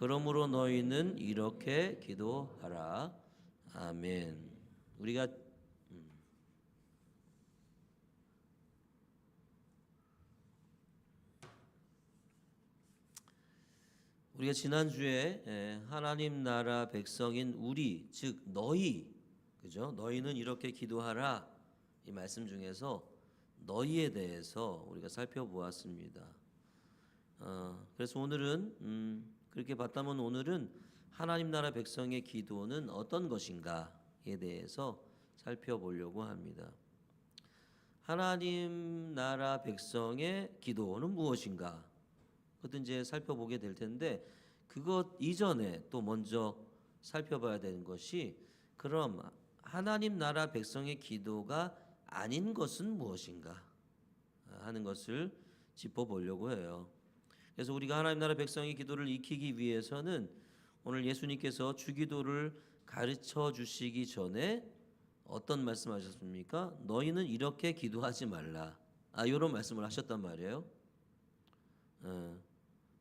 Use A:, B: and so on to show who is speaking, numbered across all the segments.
A: 그러므로 너희는 이렇게 기도하라. 아멘. 우리가 지난주에 하나님 나라 백성인 우리, 즉 너희, 그죠? 너희는 이렇게 기도하라. 이 말씀 중에서 너희에 대해서 우리가 살펴보았습니다. 그래서 오늘은 그렇게 봤다면 오늘은 하나님 나라 백성의 기도는 어떤 것인가에 대해서 살펴보려고 합니다. 하나님 나라 백성의 기도는 무엇인가? 그것도 이제 살펴보게 될 텐데 그것 이전에 또 먼저 살펴봐야 되는 것이 그럼 하나님 나라 백성의 기도가 아닌 것은 무엇인가 하는 것을 짚어보려고 해요. 그래서 우리가 하나님 나라 백성의 기도를 익히기 위해서는 오늘 예수님께서 주기도를 가르쳐 주시기 전에 어떤 말씀하셨습니까? 너희는 이렇게 기도하지 말라. 이런 말씀을 하셨단 말이에요.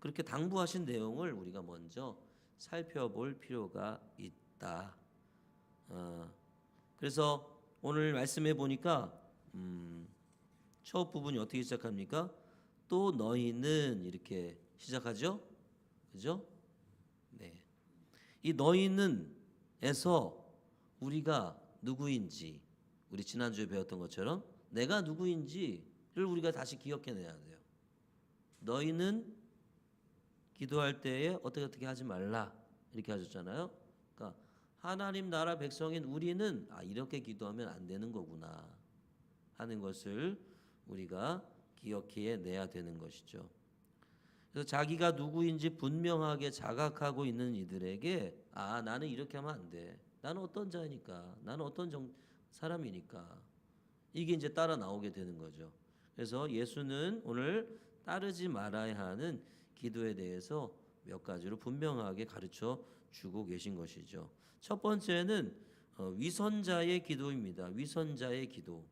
A: 그렇게 당부하신 내용을 우리가 먼저 살펴볼 필요가 있다. 그래서 오늘 말씀해 보니까 첫 부분이 어떻게 시작합니까? 또 너희는 이렇게 시작하죠, 그죠? 네. 이 너희는에서 우리가 누구인지 우리 지난주에 배웠던 것처럼 내가 누구인지를 우리가 다시 기억해내야 돼요. 너희는 기도할 때에 어떻게 하지 말라 이렇게 하셨잖아요. 그러니까 하나님 나라 백성인 우리는 이렇게 기도하면 안 되는 거구나 하는 것을 우리가 기억해 내야 되는 것이죠. 그래서 자기가 누구인지 분명하게 자각하고 있는 이들에게 나는 이렇게 하면 안 돼. 나는 어떤 자니까. 나는 어떤 사람이니까. 이게 이제 따라 나오게 되는 거죠. 그래서 예수는 오늘 따르지 말아야 하는 기도에 대해서 몇 가지로 분명하게 가르쳐 주고 계신 것이죠. 첫 번째는 위선자의 기도입니다. 위선자의 기도.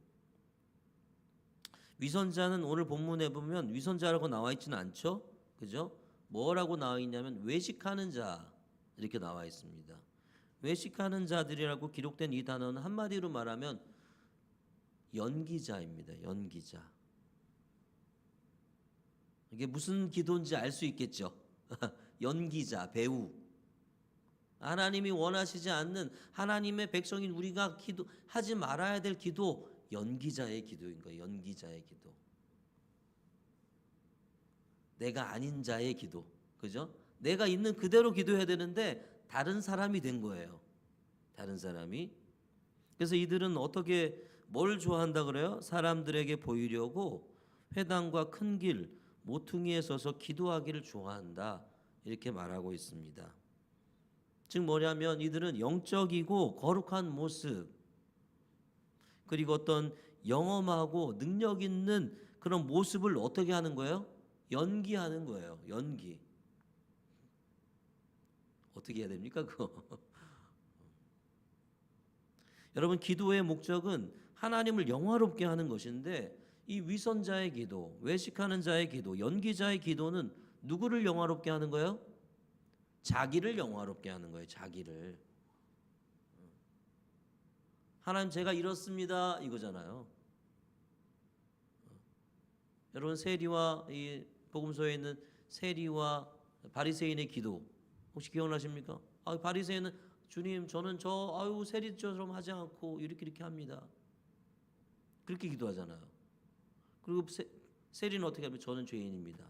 A: 위선자는 오늘 본문에 보면 위선자라고 나와 있지는 않죠. 그죠? 뭐라고 나와 있냐면 외식하는 자 이렇게 나와 있습니다. 외식하는 자들이라고 기록된 이 단어는 한마디로 말하면 연기자입니다. 연기자. 이게 무슨 기도인지 알 수 있겠죠. 연기자, 배우. 하나님이 원하시지 않는 하나님의 백성인 우리가 하지 말아야 될 기도, 연기자의 기도인 거예요. 연기자의 기도. 내가 아닌 자의 기도. 그죠? 내가 있는 그대로 기도해야 되는데 다른 사람이 된 거예요. 다른 사람이. 그래서 이들은 뭘 좋아한다 그래요? 사람들에게 보이려고 회당과 큰 길, 모퉁이에 서서 기도하기를 좋아한다. 이렇게 말하고 있습니다. 즉 뭐냐면 이들은 영적이고 거룩한 모습 그리고 어떤 영험하고 능력 있는 그런 모습을 어떻게 하는 거예요? 연기하는 거예요. 연기. 어떻게 해야 됩니까? 그거. 여러분 기도의 목적은 하나님을 영화롭게 하는 것인데 이 위선자의 기도, 외식하는 자의 기도, 연기자의 기도는 누구를 영화롭게 하는 거예요? 자기를 영화롭게 하는 거예요. 자기를. 하나님 제가 이렇습니다 이거잖아요. 여러분 세리와 이 복음서에 있는 세리와 바리새인의 기도 혹시 기억나십니까? 바리새인은 주님 저는 세리처럼 하지 않고 이렇게 합니다. 그렇게 기도하잖아요. 그리고 세리는 어떻게 하면 저는 죄인입니다.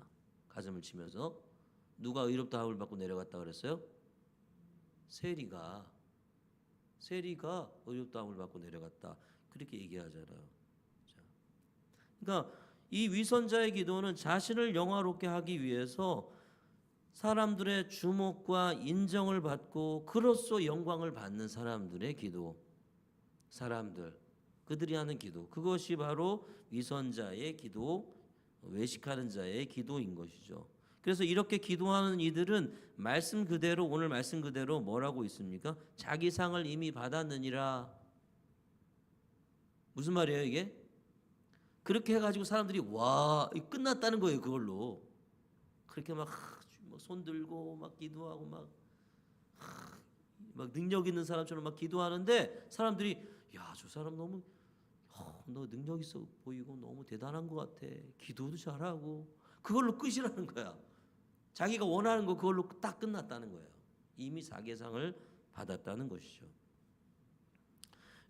A: 가슴을 치면서 누가 의롭다 함을 받고 내려갔다 그랬어요? 세리가 의롭다 함을 받고 내려갔다 그렇게 얘기하잖아요. 그러니까 이 위선자의 기도는 자신을 영화롭게 하기 위해서 사람들의 주목과 인정을 받고 그로써 영광을 받는 사람들의 기도, 그들이 하는 기도, 그것이 바로 위선자의 기도, 외식하는 자의 기도인 것이죠. 그래서 이렇게 기도하는 이들은 오늘 말씀 그대로 뭐라고 있습니까? 자기 상을 이미 받았느니라. 무슨 말이에요 이게? 그렇게 해가지고 사람들이 끝났다는 거예요. 그걸로 그렇게 막 손 들고 막 기도하고 막 능력 있는 사람처럼 막 기도하는데 사람들이 야, 저 사람 너무 너 능력 있어 보이고 너무 대단한 것 같아. 기도도 잘하고 그걸로 끝이라는 거야. 자기가 원하는 거 그걸로 딱 끝났다는 거예요. 이미 자기상을 받았다는 것이죠.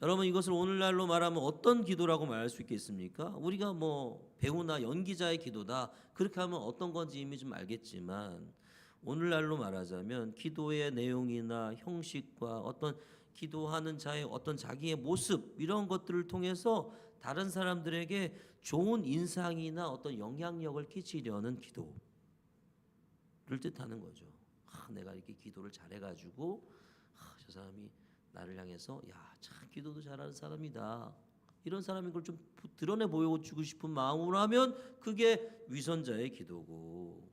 A: 여러분 이것을 오늘날로 말하면 어떤 기도라고 말할 수 있겠습니까? 우리가 뭐 배우나 연기자의 기도다 그렇게 하면 어떤 건지 이미 좀 알겠지만 오늘날로 말하자면 기도의 내용이나 형식과 어떤 기도하는 자의 어떤 자기의 모습 이런 것들을 통해서 다른 사람들에게 좋은 인상이나 어떤 영향력을 끼치려는 기도를 뜻하는 거죠. 내가 이렇게 기도를 잘해가지고 저 사람이 나를 향해서 야, 참 기도도 잘하는 사람이다. 이런 사람인 걸 좀 드러내 보여주고 싶은 마음으로 하면 그게 위선자의 기도고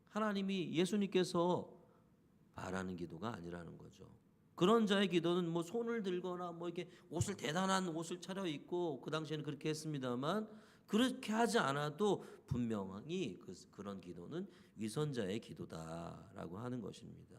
A: 하나님이 예수님께서 바라는 기도가 아니라는 거죠. 그런 자의 기도는 뭐 손을 들거나 뭐 이렇게 옷을 대단한 옷을 차려 입고 그 당시에는 그렇게 했습니다만 그렇게 하지 않아도 분명히 그런 기도는 위선자의 기도다라고 하는 것입니다.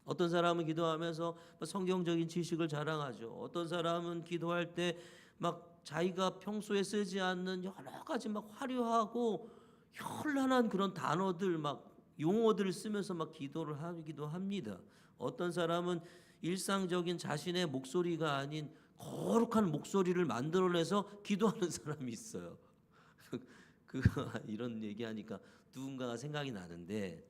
A: 어떤 사람은 기도하면서 성경적인 지식을 자랑하죠. 어떤 사람은 기도할 때 막 자기가 평소에 쓰지 않는 여러 가지 막 화려하고 현란한 그런 단어들 막 용어들을 쓰면서 막 기도를 하기도 합니다. 어떤 사람은 일상적인 자신의 목소리가 아닌 거룩한 목소리를 만들어내서 기도하는 사람이 있어요. 이런 얘기하니까 누군가가 생각이 나는데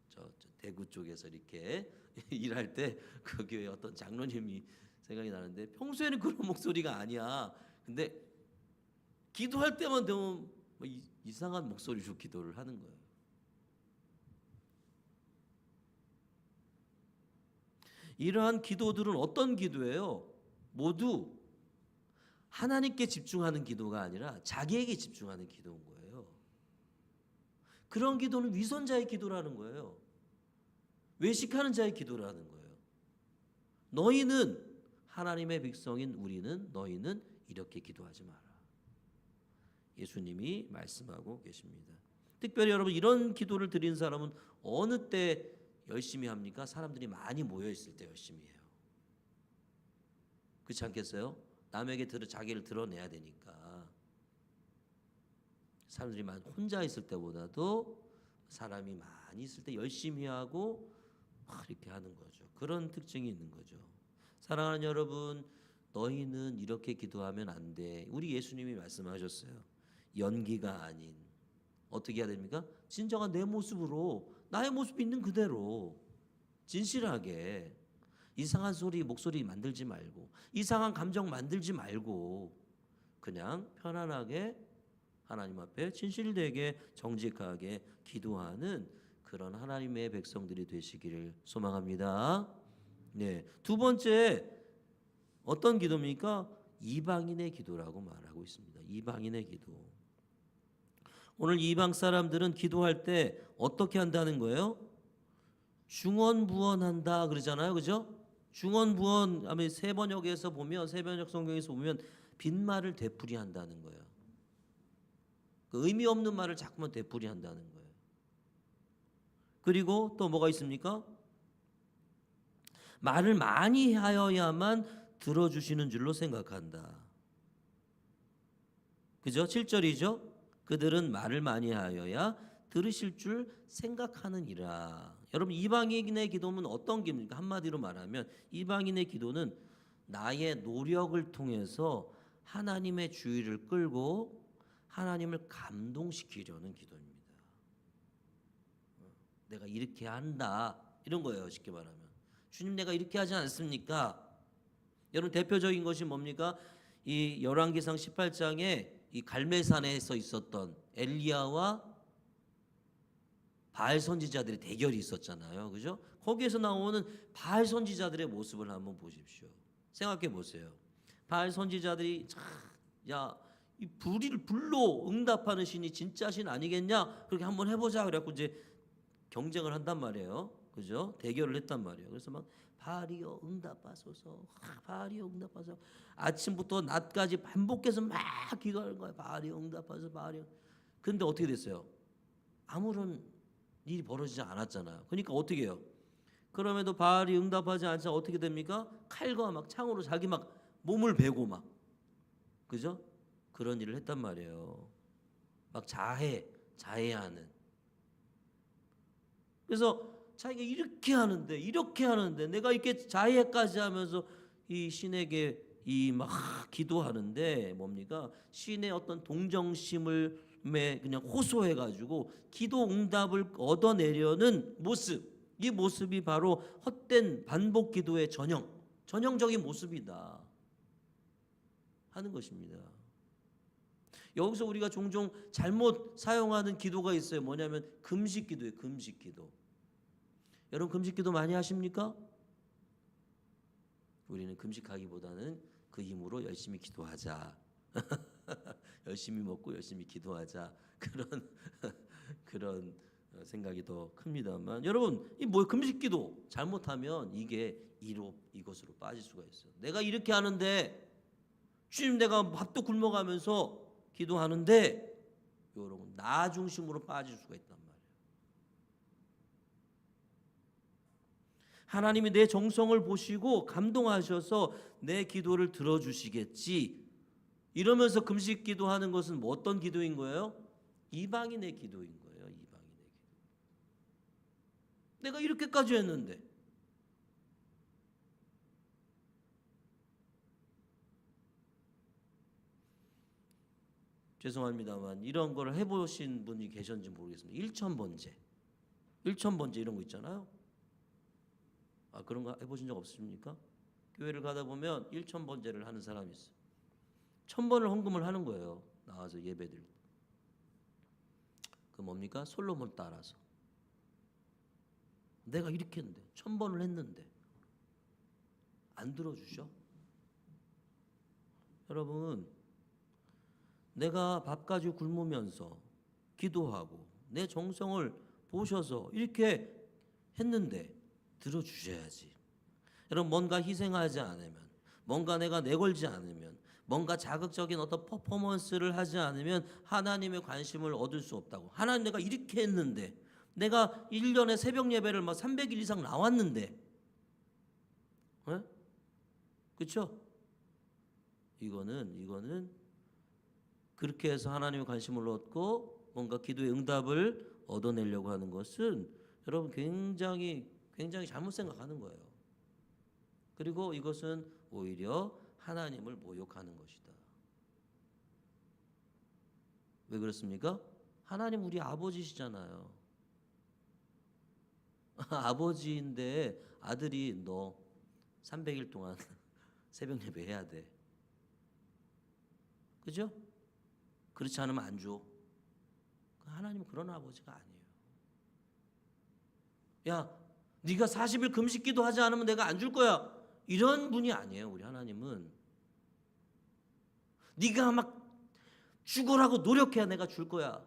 A: 저 대구 쪽에서 이렇게 일할 때 그 교회 어떤 장로님이 생각이 나는데 평소에는 그런 목소리가 아니야. 근데 기도할 때만 되면 이상한 목소리로 기도를 하는 거예요. 이러한 기도들은 어떤 기도예요? 모두 하나님께 집중하는 기도가 아니라 자기에게 집중하는 기도인 거예요. 그런 기도는 위선자의 기도라는 거예요. 외식하는 자의 기도라는 거예요. 너희는 하나님의 백성인 우리는 너희는 이렇게 기도하지 마라. 예수님이 말씀하고 계십니다. 특별히 여러분 이런 기도를 드린 사람은 어느 때 열심히 합니까? 사람들이 많이 모여 있을 때 열심히 해요. 그렇지 않겠어요? 남에게 자기를 드러내야 되니까 사람들이 혼자 있을 때보다도 사람이 많이 있을 때 열심히 하고 이렇게 하는 거죠. 그런 특징이 있는 거죠. 사랑하는 여러분, 너희는 이렇게 기도하면 안 돼. 우리 예수님이 말씀하셨어요. 연기가 아닌 어떻게 해야 됩니까? 진정한 내 모습으로 나의 모습 있는 그대로 진실하게 이상한 목소리 만들지 말고 이상한 감정 만들지 말고 그냥 편안하게 하나님 앞에 진실되게 정직하게 기도하는 그런 하나님의 백성들이 되시기를 소망합니다. 네, 두 번째 어떤 기도입니까? 이방인의 기도라고 말하고 있습니다. 이방인의 기도. 오늘 이방 사람들은 기도할 때 어떻게 한다는 거예요? 중언부언한다 그러잖아요, 그죠? 중언부언 아마 세번역에서 보면 세번역 성경에서 보면 빈말을 되풀이한다는 거예요. 그 의미 없는 말을 자꾸만 되풀이한다는 거예요. 그리고 또 뭐가 있습니까? 말을 많이 하여야만 들어주시는 줄로 생각한다. 그죠? 7절이죠. 그들은 말을 많이 하여야 들으실 줄 생각하느니라. 여러분 이방인의 기도는 어떤 기도입니까? 한마디로 말하면 이방인의 기도는 나의 노력을 통해서 하나님의 주의를 끌고 하나님을 감동시키려는 기도입니다. 내가 이렇게 한다 이런 거예요. 쉽게 말하면 주님 내가 이렇게 하지 않습니까? 여러분 대표적인 것이 뭡니까? 이 열왕기상 18장에 이 갈멜산에서 있었던 엘리야와 바알 선지자들의 대결이 있었잖아요. 그죠? 거기에서 나오는 바알 선지자들의 모습을 한번 보십시오. 생각해 보세요. 바알 선지자들이 이 불로 응답하는 신이 진짜 신 아니겠냐? 그렇게 한번 해보자. 그래갖고 이제 경쟁을 한단 말이에요. 그죠? 대결을 했단 말이에요. 그래서 막 바알이여 응답하소서, 바알이여 응답하소서. 아침부터 낮까지 반복해서 막 기도하는 거예요. 바알이여 응답하소서, 바알이여. 근데 어떻게 됐어요? 아무런 일이 벌어지지 않았잖아요. 그러니까 어떻게 해요? 그럼에도 바알이 응답하지 않자 어떻게 됩니까? 칼과 막 창으로 자기 막 몸을 베고 막, 그죠? 그런 일을 했단 말이에요. 막 자해하는. 그래서 자기가 이렇게 하는데 내가 이렇게 자해까지 하면서 이 신에게 이 막 기도하는데 뭡니까? 신의 어떤 동정심을 그냥 호소해 가지고 기도 응답을 얻어내려는 모습. 이 모습이 바로 헛된 반복 기도의 전형적인 모습이다 하는 것입니다. 여기서 우리가 종종 잘못 사용하는 기도가 있어요. 뭐냐면 금식 기도예요. 금식 기도. 여러분 금식 기도 많이 하십니까? 우리는 금식하기보다는 그 힘으로 열심히 기도하자. 열심히 먹고 열심히 기도하자. 그런 생각이 더 큽니다만, 여러분 이 뭐 금식 기도 잘못하면 이게 이것으로 빠질 수가 있어요. 내가 이렇게 하는데 주님 내가 밥도 굶어가면서 기도하는데, 여러분 나 중심으로 빠질 수가 있단 말이에요. 하나님이 내 정성을 보시고 감동하셔서 내 기도를 들어주시겠지 이러면서 금식 기도하는 것은 뭐 어떤 기도인 거예요? 이방인의 기도인 거예요. 이방인의 기도. 내가 이렇게까지 했는데, 죄송합니다만 이런 걸 해보신 분이 계셨는지 모르겠습니다. 일천번제 이런 거 있잖아요. 그런 거 해보신 적 없으십니까? 교회를 가다 보면 일천번제를 하는 사람이 있어요. 1000번을 헌금을 하는 거예요. 나와서 예배드릴 때. 그 뭡니까? 솔로몬 따라서. 내가 이렇게 했는데 1000번을 했는데 안 들어주셔? 여러분, 내가 밥 가지고 굶으면서 기도하고 내 정성을 보셔서 이렇게 했는데 들어주셔야지. 여러분, 뭔가 희생하지 않으면, 뭔가 내가 내걸지 않으면, 뭔가 자극적인 어떤 퍼포먼스를 하지 않으면 하나님의 관심을 얻을 수 없다고. 하나님, 내가 이렇게 했는데, 내가 1년에 새벽 예배를 막 300일 이상 나왔는데, 그렇죠? 이거는 그렇게 해서 하나님의 관심을 얻고 뭔가 기도의 응답을 얻어내려고 하는 것은 여러분 굉장히 잘못 생각하는 거예요. 그리고 이것은 오히려 하나님을 모욕하는 것이다. 왜 그렇습니까? 하나님 우리 아버지시잖아요. 아버지인데 아들이 너 300일 동안 새벽 예배 해야 돼. 그죠? 그렇지 않으면 안 줘. 하나님은 그런 아버지가 아니에요. 야, 네가 40일 금식 기도하지 않으면 내가 안 줄 거야. 이런 분이 아니에요. 우리 하나님은 네가 막 죽으라고 노력해야 내가 줄 거야.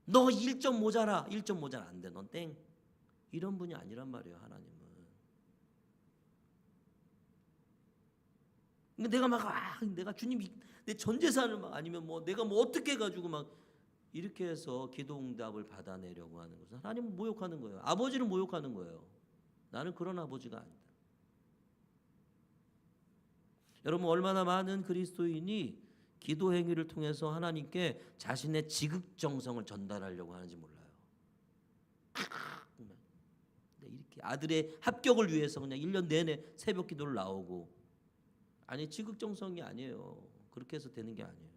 A: 너 1점 모자라. 1점 모자라 안 돼. 넌 땡. 이런 분이 아니란 말이에요. 하나님은. 내가 막 내가 주님 내 전 재산을 막 아니면 뭐 내가 뭐 어떻게 해가지고 막 이렇게 해서 기도 응답을 받아내려고 하는 것은 하나님을 모욕하는 거예요. 아버지를 모욕하는 거예요. 나는 그런 아버지가 아니다. 여러분, 얼마나 많은 그리스도인이 기도 행위를 통해서 하나님께 자신의 지극정성을 전달하려고 하는지 몰라요. 이렇게 아들의 합격을 위해서 그냥 1년 내내 새벽 기도를 나오고, 아니 지극정성이 아니에요. 그렇게 해서 되는 게 아니에요.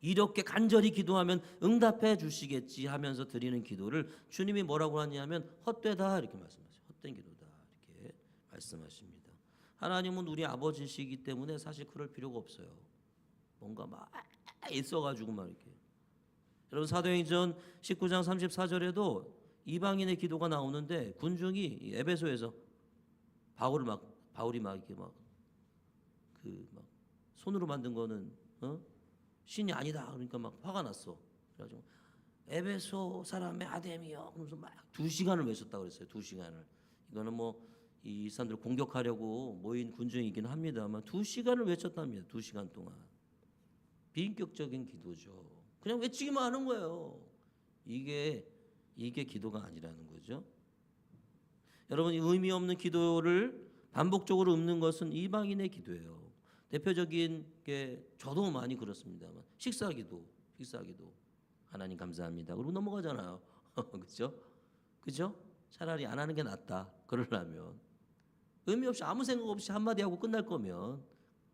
A: 이렇게 간절히 기도하면 응답해 주시겠지 하면서 드리는 기도를 주님이 뭐라고 하냐면 헛되다 이렇게 말씀하세요. 헛된 기도다 이렇게 말씀하십니다. 하나님은 우리 아버지시기 때문에 사실 그럴 필요가 없어요. 뭔가 막 있어가지고 막 이렇게. 여러분, 사도행전 19장 34절에도 이방인의 기도가 나오는데 군중이 에베소에서 바울이 막 이렇게 막 손으로 만든 거는 신이 아니다. 그러니까 막 화가 났어. 그래가지고 에베소 사람의 아담이여. 그러면서 막 2시간을 외쳤다 그랬어요. 2시간을. 이거는 뭐 이 사람들 공격하려고 모인 군중이긴 합니다만 2시간을 외쳤답니다. 2시간 동안. 비인격적인 기도죠. 그냥 외치기만 하는 거예요. 이게 기도가 아니라는 거죠. 여러분, 의미 없는 기도를 반복적으로 읊는 것은 이방인의 기도예요. 대표적인 게 저도 많이 그렇습니다만 식사기도 하나님 감사합니다 그리고 넘어가잖아요. 그죠? 차라리 안 하는 게 낫다. 그러려면 의미 없이 아무 생각 없이 한마디 하고 끝날 거면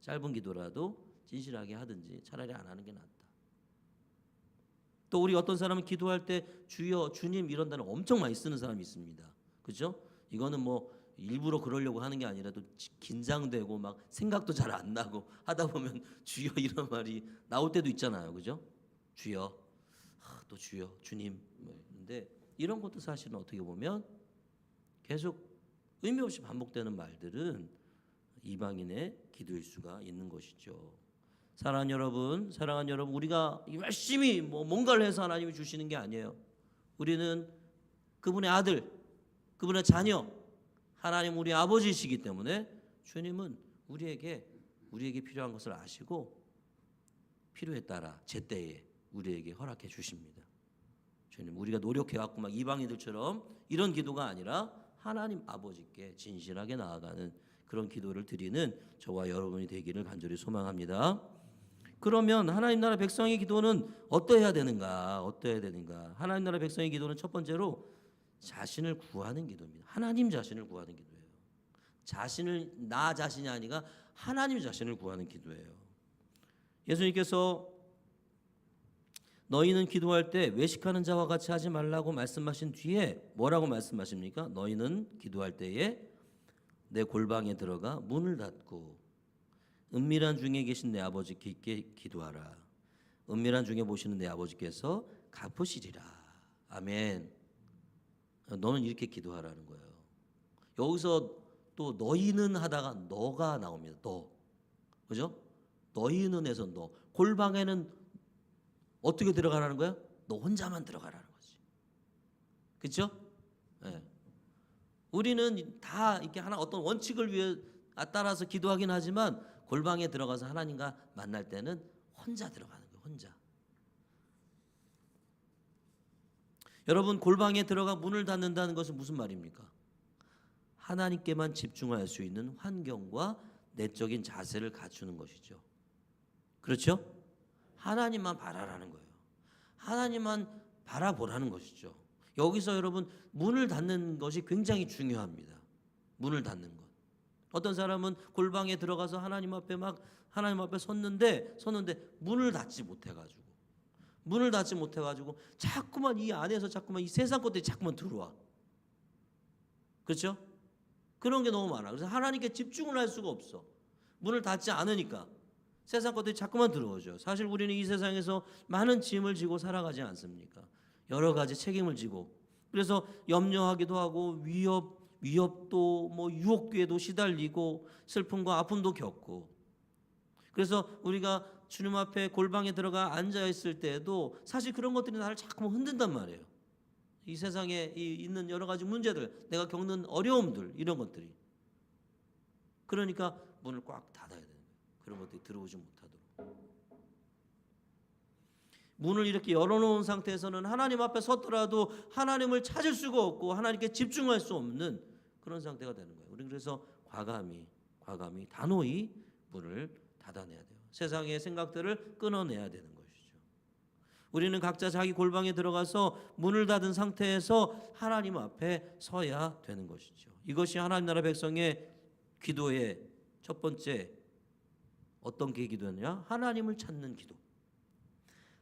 A: 짧은 기도라도 진실하게 하든지 차라리 안 하는 게 낫다. 또 우리 어떤 사람은 기도할 때 주여, 주님 이런 단어 엄청 많이 쓰는 사람이 있습니다. 그죠? 이거는 뭐 일부러 그러려고 하는 게 아니라도 긴장되고 막 생각도 잘 안 나고 하다 보면 주여 이런 말이 나올 때도 있잖아요. 그죠? 주여, 또 주여, 주님. 근데 이런 것도 사실은 어떻게 보면 계속 의미 없이 반복되는 말들은 이방인의 기도일 수가 있는 것이죠. 사랑하는 여러분, 우리가 열심히 뭔가를 해서 하나님이 주시는 게 아니에요. 우리는 그분의 아들, 그분의 자녀, 하나님 우리 아버지이시기 때문에 주님은 우리에게 필요한 것을 아시고 필요에 따라 제때에 우리에게 허락해 주십니다. 주님, 우리가 노력해갖고 막 이방인들처럼 이런 기도가 아니라 하나님 아버지께 진실하게 나아가는 그런 기도를 드리는 저와 여러분이 되기를 간절히 소망합니다. 그러면 하나님 나라 백성의 기도는 어떠해야 되는가? 하나님 나라 백성의 기도는 첫 번째로 자신을 구하는 기도입니다. 하나님 자신을 구하는 기도예요. 나 자신이 아니라 하나님 자신을 구하는 기도예요. 예수님께서 너희는 기도할 때 외식하는 자와 같이 하지 말라고 말씀하신 뒤에 뭐라고 말씀하십니까? 너희는 기도할 때에 내 골방에 들어가 문을 닫고 은밀한 중에 계신 내 아버지께 기도하라. 은밀한 중에 보시는 내 아버지께서 갚으시리라. 아멘. 너는 이렇게 기도하라는 거예요. 여기서 또 너희는 하다가 너가 나옵니다. 그죠? 너희는에서 너. 골방에는 어떻게 들어가라는 거야? 너 혼자만 들어가라는 거지. 그렇죠? 네. 우리는 다 이렇게 어떤 원칙을 위해 따라서 기도하긴 하지만 골방에 들어가서 하나님과 만날 때는 혼자 들어가는 거예요. 혼자. 여러분, 골방에 들어가 문을 닫는다는 것은 무슨 말입니까? 하나님께만 집중할 수 있는 환경과 내적인 자세를 갖추는 것이죠. 그렇죠? 하나님만 바라라는 거예요. 하나님만 바라보라는 것이죠. 여기서 여러분 문을 닫는 것이 굉장히 중요합니다. 문을 닫는 것. 어떤 사람은 골방에 들어가서 하나님 앞에 섰는데 문을 닫지 못해가지고 자꾸만 이 안에서 이 세상 것들이 자꾸만 들어와. 그렇죠? 그런 게 너무 많아. 그래서 하나님께 집중을 할 수가 없어. 문을 닫지 않으니까 세상 것들이 자꾸만 들어오죠. 사실 우리는 이 세상에서 많은 짐을 지고 살아가지 않습니까? 여러 가지 책임을 지고 그래서 염려하기도 하고 위협도 유혹에도 시달리고 슬픔과 아픔도 겪고 그래서 우리가 주님 앞에 골방에 들어가 앉아 있을 때에도 사실 그런 것들이 나를 자꾸 흔든단 말이에요. 이 세상에 있는 여러 가지 문제들, 내가 겪는 어려움들 이런 것들이 그러니까 문을 꽉 닫아야 되는 거예요. 그런 것들이 들어오지 못하도록. 문을 이렇게 열어놓은 상태에서는 하나님 앞에 섰더라도 하나님을 찾을 수가 없고 하나님께 집중할 수 없는 그런 상태가 되는 거예요. 우리는 그래서 과감히 단호히 문을 닫아내야 돼요. 세상의 생각들을 끊어내야 되는 것이죠. 우리는 각자 자기 골방에 들어가서 문을 닫은 상태에서 하나님 앞에 서야 되는 것이죠. 이것이 하나님 나라 백성의 기도의 첫 번째 어떤 기도냐? 하나님을 찾는 기도.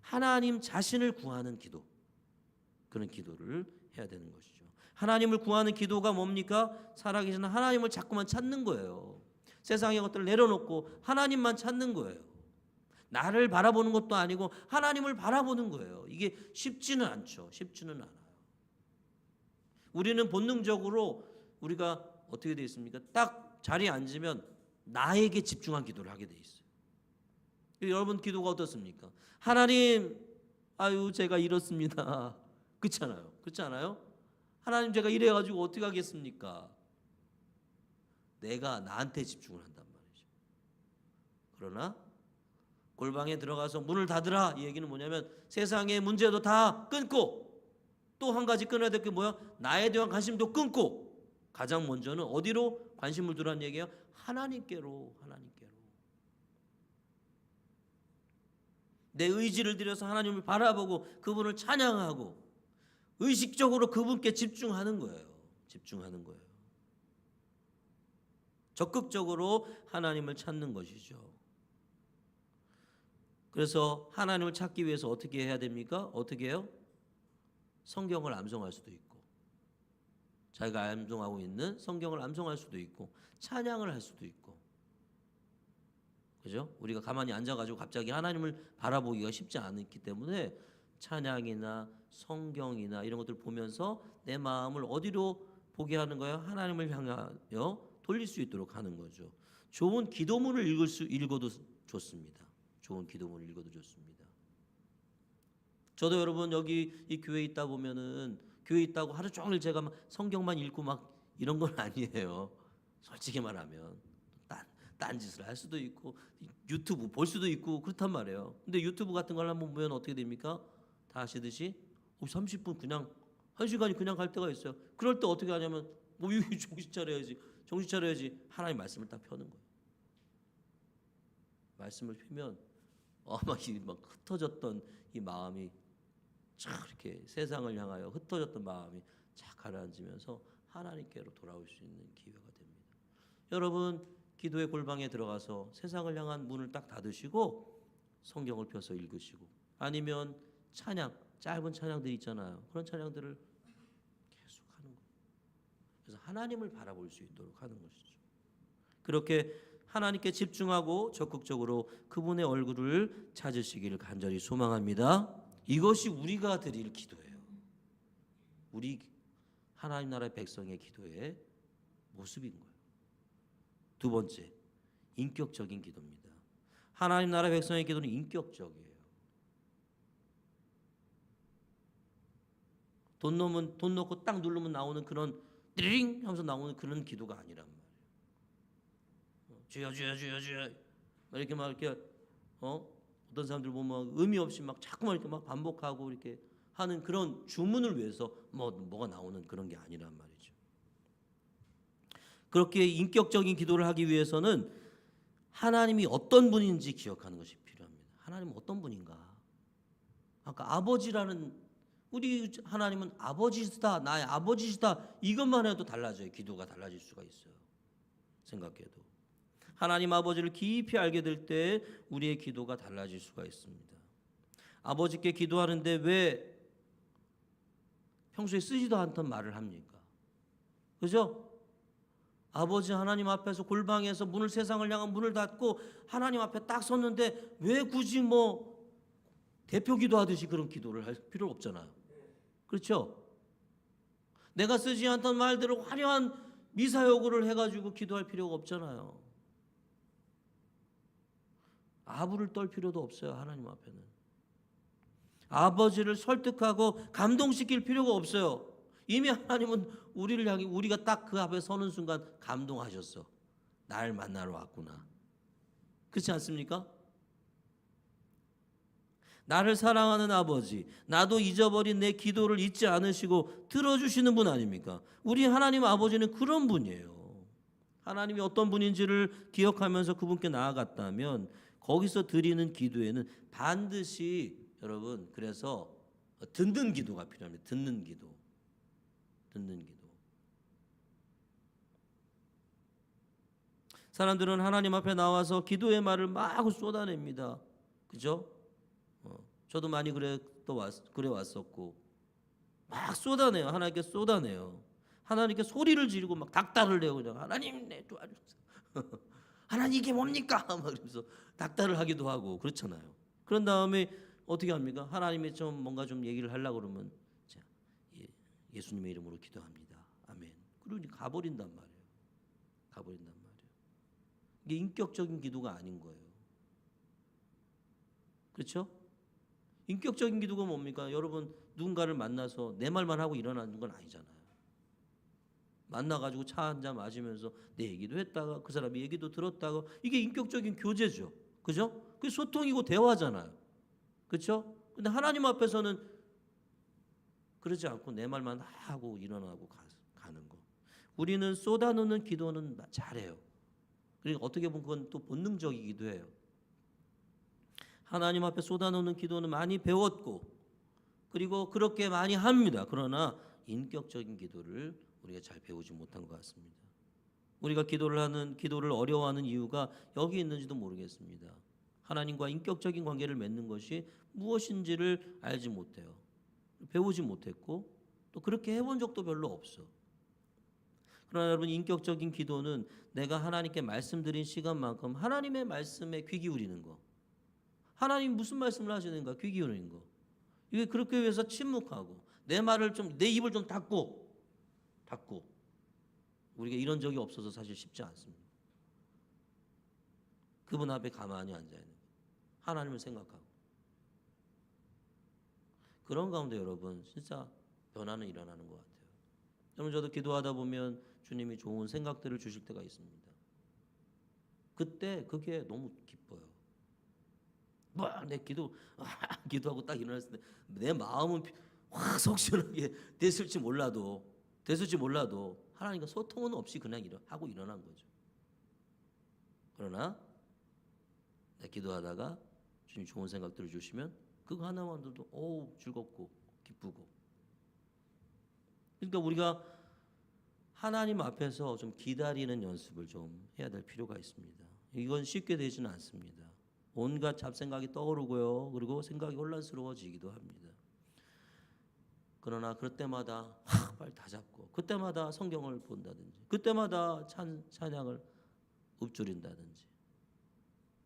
A: 하나님 자신을 구하는 기도. 그런 기도를 해야 되는 것이죠. 하나님을 구하는 기도가 뭡니까? 살아계신 하나님을 자꾸만 찾는 거예요. 세상의 것들을 내려놓고 하나님만 찾는 거예요. 나를 바라보는 것도 아니고 하나님을 바라보는 거예요. 이게 쉽지는 않죠. 쉽지는 않아요. 우리는 본능적으로 우리가 어떻게 되어 있습니까? 딱 자리에 앉으면 나에게 집중한 기도를 하게 돼 있어요. 여러분 기도가 어떻습니까? 하나님, 제가 이렇습니다. 그렇지 않아요? 하나님 제가 이래가지고 어떻게 하겠습니까? 내가 나한테 집중을 한단 말이죠. 그러나 골방에 들어가서 문을 닫으라 이 얘기는 뭐냐면 세상의 문제도 다 끊고 또 한 가지 끊어야 될 게 뭐야? 나에 대한 관심도 끊고 가장 먼저는 어디로 관심을 두라는 얘기예요? 하나님께로. 내 의지를 들여서 하나님을 바라보고 그분을 찬양하고 의식적으로 그분께 집중하는 거예요. 적극적으로 하나님을 찾는 것이죠. 그래서 하나님을 찾기 위해서 어떻게 해야 됩니까? 어떻게 해요? 성경을 암송할 수도 있고, 자기가 암송하고 있는 성경을 암송할 수도 있고, 찬양을 할 수도 있고, 그죠? 우리가 가만히 앉아가지고 갑자기 하나님을 바라보기가 쉽지 않기 때문에 찬양이나 성경이나 이런 것들을 보면서 내 마음을 어디로 보게 하는 거예요? 하나님을 향하여 돌릴 수 있도록 하는 거죠. 좋은 기도문을 읽어도 좋습니다. 저도 여러분 여기 이 교회에 있다 보면은 교회에 있다고 하루 종일 제가 막 성경만 읽고 막 이런 건 아니에요. 솔직히 말하면 딴 짓을 할 수도 있고 유튜브 볼 수도 있고 그렇단 말이에요. 근데 유튜브 같은 걸 한번 보면 어떻게 됩니까? 다 아시듯이 30분 그냥 1시간이 그냥 갈 때가 있어요. 그럴 때 어떻게 하냐면 정신 차려야지 하나님 말씀을 딱 펴는 거예요. 말씀을 펴면 막 흩어졌던 이 마음이 쫙 이렇게 세상을 향하여 흩어졌던 마음이 쫙 가라앉으면서 하나님께로 돌아올 수 있는 기회가 됩니다. 여러분 기도의 골방에 들어가서 세상을 향한 문을 딱 닫으시고 성경을 펴서 읽으시고, 아니면 찬양, 짧은 찬양들 있잖아요. 그런 찬양들을 계속 하는 거예요. 그래서 하나님을 바라볼 수 있도록 하는 것이죠. 그렇게 하나님께 집중하고 적극적으로 그분의 얼굴을 찾으시기를 간절히 소망합니다. 이것이 우리가 드릴 기도예요. 우리 하나님 나라의 백성의 기도의 모습인 거예요. 두 번째, 인격적인 기도입니다. 하나님 나라 백성의 기도는 인격적이에요. 돈 넣고 딱 누르면 나오는 그런 띠링 하면서 나오는 그런 기도가 아니란 말이에요. 주여 이렇게 어떤 사람들 보면 의미 없이 막 자꾸만 이렇게 막 반복하고 이렇게 하는 그런 주문을 위해서 뭐가 나오는 그런 게 아니란 말이죠. 그렇게 인격적인 기도를 하기 위해서는 하나님이 어떤 분인지 기억하는 것이 필요합니다. 하나님은 어떤 분인가? 아까 아버지라는, 우리 하나님은 아버지시다, 나의 아버지시다, 이것만 해도 달라져요. 기도가 달라질 수가 있어요. 생각해도 하나님 아버지를 깊이 알게 될 때 우리의 기도가 달라질 수가 있습니다. 아버지께 기도하는데 왜 평소에 쓰지도 않던 말을 합니까? 그죠? 아버지 하나님 앞에서 골방에서 세상을 향한 문을 닫고 하나님 앞에 딱 섰는데 왜 굳이 대표 기도하듯이 그런 기도를 할 필요가 없잖아요. 그렇죠? 내가 쓰지 않던 말들을 화려한 미사여구를 해가지고 기도할 필요가 없잖아요. 아부를 떨 필요도 없어요. 하나님 앞에는 아버지를 설득하고 감동시킬 필요가 없어요. 이미 하나님은 우리를 향해, 우리가 딱 그 앞에 서는 순간 감동하셨어. 날 만나러 왔구나. 그렇지 않습니까? 나를 사랑하는 아버지, 나도 잊어버린 내 기도를 잊지 않으시고 들어주시는 분 아닙니까? 우리 하나님 아버지는 그런 분이에요. 하나님이 어떤 분인지를 기억하면서 그분께 나아갔다면 거기서 드리는 기도에는 반드시 여러분, 그래서 듣는 기도가 필요합니다. 듣는 기도. 사람들은 하나님 앞에 나와서 기도의 말을 막 쏟아냅니다. 그죠? 저도 많이 그래 왔었고 막 쏟아내요. 하나님께 쏟아내요. 하나님께 소리를 지르고 막 닥달을 내고 그냥 하나님 내 도와주세요. 하나님 이게 뭡니까? 막 그러면서 닥달을 하기도 하고 그렇잖아요. 그런 다음에 어떻게 합니까? 하나님이 좀 뭔가 좀 얘기를 하려고 그러면 자, 예수님의 이름으로 기도합니다. 아멘. 그러니 가버린단 말이에요. 이게 인격적인 기도가 아닌 거예요. 그렇죠? 인격적인 기도가 뭡니까? 여러분 누군가를 만나서 내 말만 하고 일어나는 건 아니잖아요. 만나가지고 차 한잔 마시면서 내 얘기도 했다가 그 사람이 얘기도 들었다가 이게 인격적인 교제죠. 그죠? 그게 소통이고 대화잖아요. 그렇죠? 근데 하나님 앞에서는 그러지 않고 내 말만 하고 일어나고 가는 거. 우리는 쏟아놓는 기도는 잘해요. 그리고 어떻게 보면 그건 또 본능적이기도 해요. 하나님 앞에 쏟아놓는 기도는 많이 배웠고 그리고 그렇게 많이 합니다. 그러나 인격적인 기도를 우리가 잘 배우지 못한 것 같습니다. 우리가 기도를 어려워하는 이유가 여기 있는지도 모르겠습니다. 하나님과 인격적인 관계를 맺는 것이 무엇인지를 알지 못해요. 배우지 못했고 또 그렇게 해본 적도 별로 없어. 그러나 여러분, 인격적인 기도는 내가 하나님께 말씀드린 시간만큼 하나님의 말씀에 귀 기울이는 거. 하나님 무슨 말씀을 하시는가 귀 기울이는 거. 이게 그렇게 위해서 침묵하고 내 입을 좀 닫고 우리가 이런 적이 없어서 사실 쉽지 않습니다. 그분 앞에 가만히 앉아 있는 거. 하나님을 생각하고 그런 가운데 여러분 진짜 변화는 일어나는 것 같아요. 여러분, 저도 기도하다 보면 주님이 좋은 생각들을 주실 때가 있습니다. 그때 그게 너무 기뻐요. 내 기도하고 딱 일어났을 때 내 마음은 확 속시원하게 됐을지 몰라도 하나님과 소통은 없이 그냥 하고 일어난 거죠. 그러나 내가 기도하다가 주님 좋은 생각들을 주시면 그거 하나만으로도 즐겁고 기쁘고. 그러니까 우리가 하나님 앞에서 좀 기다리는 연습을 좀 해야 될 필요가 있습니다. 이건 쉽게 되지는 않습니다. 온갖 잡생각이 떠오르고요. 그리고 생각이 혼란스러워지기도 합니다. 그러나 그럴 때마다 빨리 다 잡고 그때마다 성경을 본다든지 그때마다 찬양을 읊조린다든지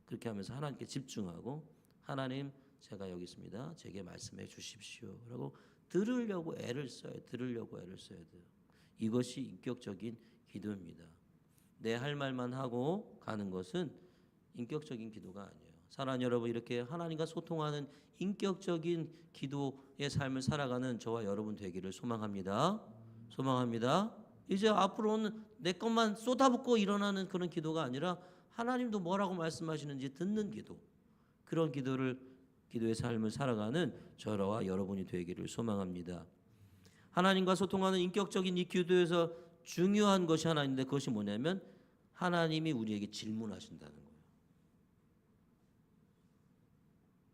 A: 그렇게 하면서 하나님께 집중하고 하나님, 제가 여기 있습니다. 제게 말씀해 주십시오 라고 들으려고 애를 써야 돼요. 이것이 인격적인 기도입니다. 내 할 말만 하고 가는 것은 인격적인 기도가 아니에요. 사랑하는 여러분, 이렇게 하나님과 소통하는 인격적인 기도의 삶을 살아가는 저와 여러분 되기를 소망합니다. 이제 앞으로는 내 것만 쏟아붓고 일어나는 그런 기도가 아니라 하나님도 뭐라고 말씀하시는지 듣는 기도, 그런 기도의 삶을 살아가는 저와 여러분이 되기를 소망합니다. 하나님과 소통하는 인격적인 이 기도에서 중요한 것이 하나 있는데 그것이 뭐냐면 하나님이 우리에게 질문하신다는 거예요.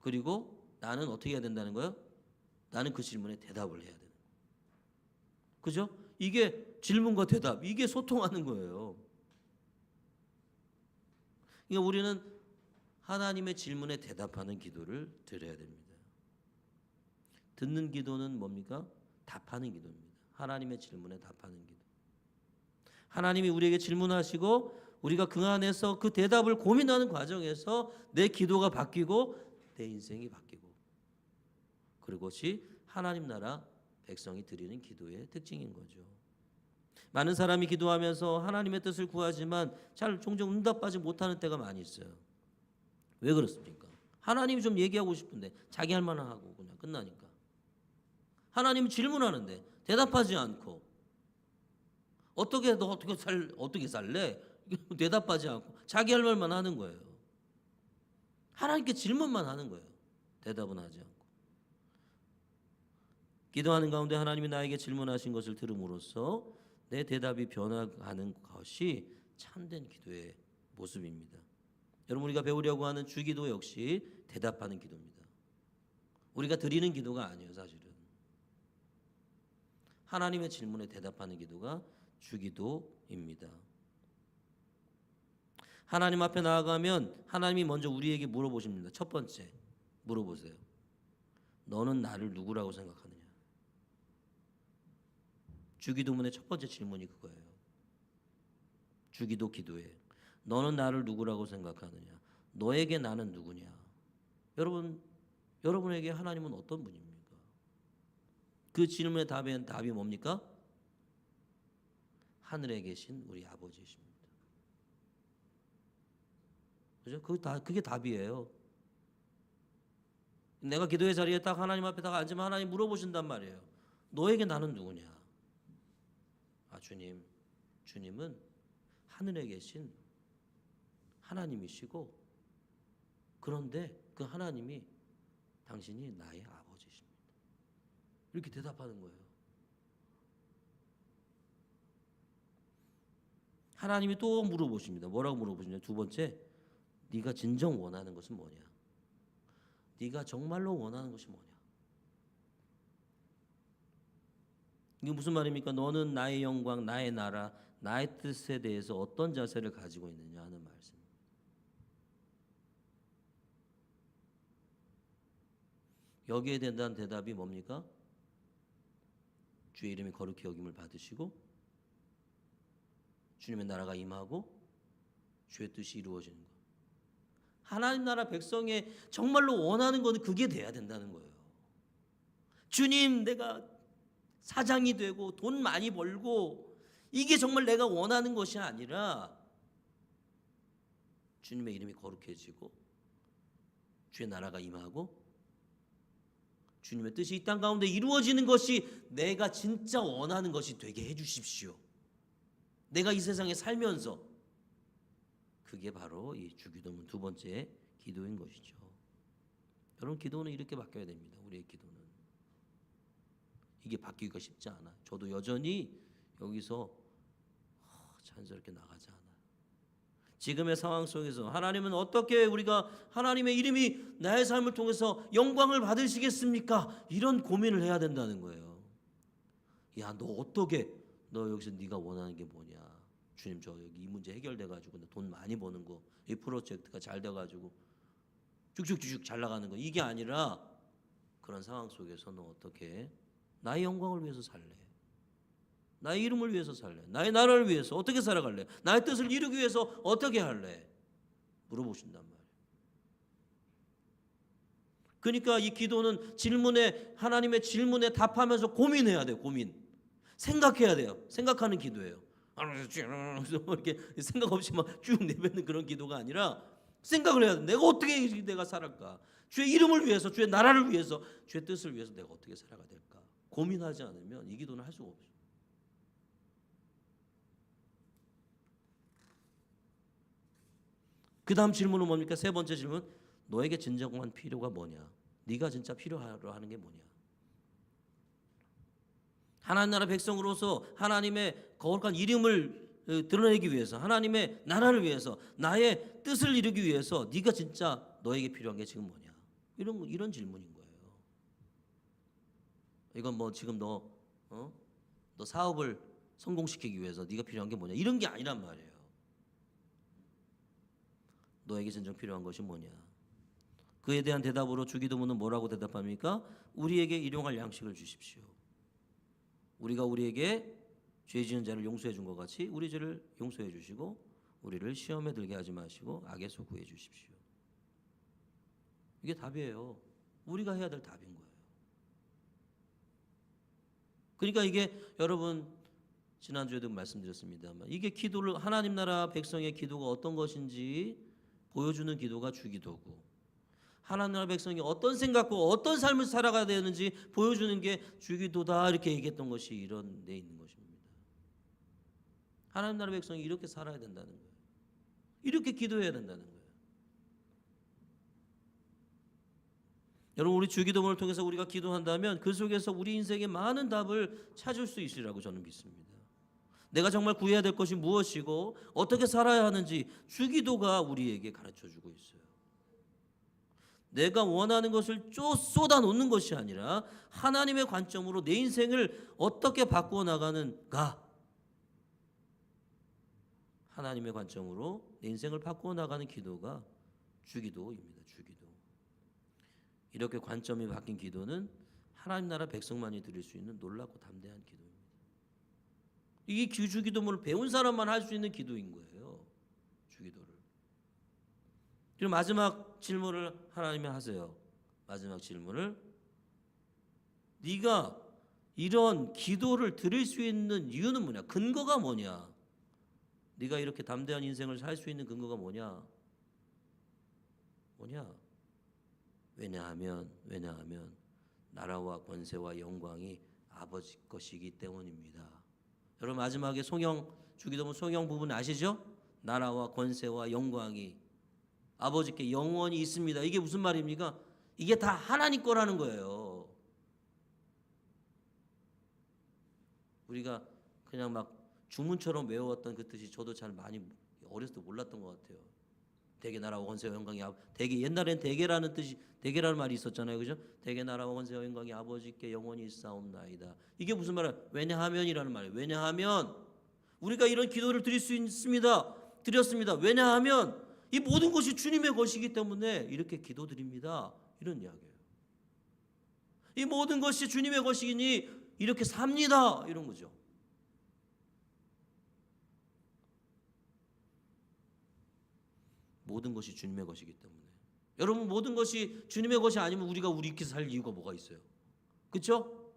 A: 그리고 나는 어떻게 해야 된다는 거예요? 나는 그 질문에 대답을 해야 되는 거예요. 그죠? 이게 질문과 대답, 이게 소통하는 거예요. 그러니까 우리는 하나님의 질문에 대답하는 기도를 드려야 됩니다. 듣는 기도는 뭡니까? 답하는 기도입니다. 하나님의 질문에 답하는 기도. 하나님이 우리에게 질문하시고 우리가 그 안에서 그 대답을 고민하는 과정에서 내 기도가 바뀌고 내 인생이 바뀌고, 그것이 하나님 나라 백성이 드리는 기도의 특징인 거죠. 많은 사람이 기도하면서 하나님의 뜻을 구하지만 종종 응답받지 못하는 때가 많이 있어요. 왜 그렇습니까? 하나님이 좀 얘기하고 싶은데 자기 할 만한 하고 그냥 끝나니까. 하나님이 질문하는데 대답하지 않고 너 어떻게 살래? 대답하지 않고 자기 할 말만 하는 거예요. 하나님께 질문만 하는 거예요. 대답은 하지 않고. 기도하는 가운데 하나님이 나에게 질문하신 것을 들음으로써 내 대답이 변화하는 것이 참된 기도의 모습입니다. 여러분, 우리가 배우려고 하는 주기도 역시 대답하는 기도입니다. 우리가 드리는 기도가 아니에요, 사실은. 하나님의 질문에 대답하는 기도가 주기도입니다. 하나님 앞에 나아가면 하나님이 먼저 우리에게 물어보십니다. 첫 번째, 물어보세요. 너는 나를 누구라고 생각하느냐? 주기도문의 첫 번째 질문이 그거예요. 주기도 기도에 너는 나를 누구라고 생각하느냐? 너에게 나는 누구냐? 여러분에게 하나님은 어떤 분입니까? 그 질문의 답이 뭡니까? 하늘에 계신 우리 아버지이십니다. 그죠? 그게 답이에요. 내가 기도의 자리에 딱 하나님 앞에 딱 앉으면 하나님 물어보신단 말이에요. 너에게 나는 누구냐? 주님은 하늘에 계신 하나님이시고, 그런데 그 하나님이 당신이 나의 아버지십니다. 이렇게 대답하는 거예요. 하나님이 또 물어보십니다. 뭐라고 물어보시냐? 두 번째, 네가 진정 원하는 것은 뭐냐? 네가 정말로 원하는 것이 뭐냐? 이게 무슨 말입니까? 너는 나의 영광, 나의 나라, 나의 뜻에 대해서 어떤 자세를 가지고 있느냐 하는 말씀. 여기에 대한 대답이 뭡니까? 주의 이름이 거룩히 여김을 받으시고 주님의 나라가 임하고 주의 뜻이 이루어지는 것. 하나님 나라 백성의 정말로 원하는 것은 그게 돼야 된다는 거예요. 주님, 내가 사장이 되고 돈 많이 벌고 이게 정말 내가 원하는 것이 아니라 주님의 이름이 거룩해지고 주의 나라가 임하고 주님의 뜻이 이 땅 가운데 이루어지는 것이 내가 진짜 원하는 것이 되게 해주십시오. 내가 이 세상에 살면서 그게 바로 이 주기도문 두 번째 기도인 것이죠. 여러분, 기도는 이렇게 바뀌어야 됩니다. 우리의 기도는 이게 바뀌기가 쉽지 않아. 저도 여전히 여기서 자연스럽게 나가지 않아요. 지금의 상황 속에서 하나님은 어떻게 우리가 하나님의 이름이 나의 삶을 통해서 영광을 받으시겠습니까? 이런 고민을 해야 된다는 거예요. 야, 너 어떻게, 너 여기서 네가 원하는 게 뭐냐? 주님, 저 여기 이 문제 해결돼가지고 돈 많이 버는 거, 이 프로젝트가 잘 돼가지고 쭉쭉쭉쭉 잘 나가는 거, 이게 아니라 그런 상황 속에서 너 어떻게 나의 영광을 위해서 살래? 나의 이름을 위해서 살래? 나의 나라를 위해서 어떻게 살아갈래? 나의 뜻을 이루기 위해서 어떻게 할래? 물어보신단 말이에요. 그러니까 이 기도는 질문에, 하나님의 질문에 답하면서 고민해야 돼요. 고민. 생각해야 돼요. 생각하는 기도예요. 이렇게 생각 없이 막 쭉 내뱉는 그런 기도가 아니라 생각을 해야 돼. 내가 어떻게 내가 살아갈까? 주의 이름을 위해서, 주의 나라를 위해서, 주의 뜻을 위해서 내가 어떻게 살아가야 될까? 고민하지 않으면 이 기도는 할 수가 없어요. 그 다음 질문은 뭡니까? 세 번째 질문. 너에게 진정한 필요가 뭐냐? 네가 진짜 필요하러 하는 게 뭐냐? 하나님 나라 백성으로서 하나님의 거룩한 이름을 드러내기 위해서, 하나님의 나라를 위해서, 나의 뜻을 이루기 위해서 네가 진짜 너에게 필요한 게 지금 뭐냐? 이런 질문인 거예요. 이건 뭐 지금 너 사업을 성공시키기 위해서 네가 필요한 게 뭐냐? 이런 게 아니란 말이에요. 너에게 진정 필요한 것이 뭐냐? 그에 대한 대답으로 주기도문은 뭐라고 대답합니까? 우리에게 일용할 양식을 주십시오. 우리가 우리에게 죄 지은 자를 용서해 준 것 같이 우리 죄를 용서해 주시고 우리를 시험에 들게 하지 마시고 악에서 구해 주십시오. 이게 답이에요. 우리가 해야 될 답인 거예요. 그러니까 이게 여러분 지난주에도 말씀드렸습니다만 이게 기도를 하나님 나라 백성의 기도가 어떤 것인지 보여주는 기도가 주기도고 하나님 나라 백성이 어떤 생각과 어떤 삶을 살아가야 되는지 보여주는 게 주기도다 이렇게 얘기했던 것이 이런 데 있는 것입니다. 하나님 나라 백성이 이렇게 살아야 된다는 거예요. 이렇게 기도해야 된다는 거예요. 여러분 우리 주기도문을 통해서 우리가 기도한다면 그 속에서 우리 인생의 많은 답을 찾을 수 있으리라고 저는 믿습니다. 내가 정말 구해야 될 것이 무엇이고 어떻게 살아야 하는지 주기도가 우리에게 가르쳐주고 있어요. 내가 원하는 것을 쏟아놓는 것이 아니라 하나님의 관점으로 내 인생을 어떻게 바꾸어 나가는가, 하나님의 관점으로 내 인생을 바꾸어 나가는 기도가 주기도입니다. 주기도. 이렇게 관점이 바뀐 기도는 하나님 나라 백성만이 드릴 수 있는 놀랍고 담대한 기도입니다. 이게 주기도문을 배운 사람만 할 수 있는 기도인 거예요. 주기도를. 그리고 마지막 질문을 하나님이 하세요. 마지막 질문을 네가 이런 기도를 드릴 수 있는 이유는 뭐냐? 근거가 뭐냐? 네가 이렇게 담대한 인생을 살 수 있는 근거가 뭐냐? 왜냐하면 나라와 권세와 영광이 아버지 것이기 때문입니다. 여러분 마지막에 주기도문 송영 부분 아시죠? 나라와 권세와 영광이 아버지께 영원히 있습니다. 이게 무슨 말입니까? 이게 다 하나님 거라는 거예요. 우리가 그냥 막 주문처럼 외웠던 그 뜻이 저도 잘 많이 어렸을 때 몰랐던 것 같아요. 대개 나라와 권세와 영광이 대개 옛날엔 대개라는 뜻이 대개라는 말이 있었잖아요, 그죠? 대개 나라와 권세와 영광이 아버지께 영원히 있사옵나이다. 이게 무슨 말이야? 왜냐하면이라는 말이에요. 왜냐하면 우리가 이런 기도를 드릴 수 있습니다. 드렸습니다. 왜냐하면 이 모든 것이 주님의 것이기 때문에 이렇게 기도드립니다. 이런 이야기예요. 이 모든 것이 주님의 것이니 이렇게 삽니다. 이런 거죠. 모든 것이 주님의 것이기 때문에. 여러분 모든 것이 주님의 것이 아니면 우리가 이렇게 살 이유가 뭐가 있어요? 그렇죠?